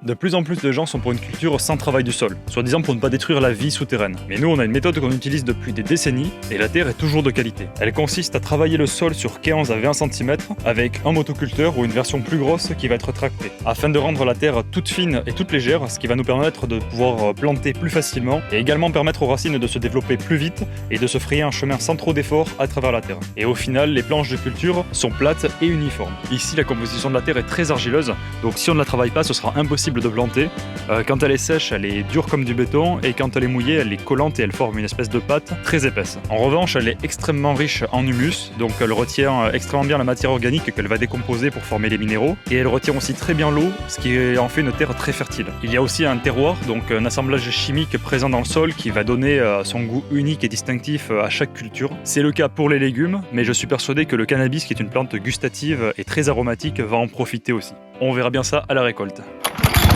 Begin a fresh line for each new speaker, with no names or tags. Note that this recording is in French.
De plus en plus de gens sont pour une culture sans travail du sol, soi-disant pour ne pas détruire la vie souterraine. Mais nous, on a une méthode qu'on utilise depuis des décennies, et la terre est toujours de qualité. Elle consiste à travailler le sol sur 15 à 20 cm avec un motoculteur ou une version plus grosse qui va être tractée, afin de rendre la terre toute fine et toute légère, ce qui va nous permettre de pouvoir planter plus facilement, et également permettre aux racines de se développer plus vite et de se frayer un chemin sans trop d'efforts à travers la terre. Et au final, les planches de culture sont plates et uniformes. Ici, la composition de la terre est très argileuse, donc si on ne la travaille pas, ce sera impossible de planter. Quand elle est sèche, elle est dure comme du béton, et quand elle est mouillée, elle est collante et elle forme une espèce de pâte très épaisse. En revanche, elle est extrêmement riche en humus, donc elle retient extrêmement bien la matière organique qu'elle va décomposer pour former les minéraux, et elle retient aussi très bien l'eau, ce qui en fait une terre très fertile. Il y a aussi un terroir, donc un assemblage chimique présent dans le sol qui va donner son goût unique et distinctif à chaque culture. C'est le cas pour les légumes, mais je suis persuadé que le cannabis, qui est une plante gustative et très aromatique, va en profiter aussi. On verra bien ça à la récolte.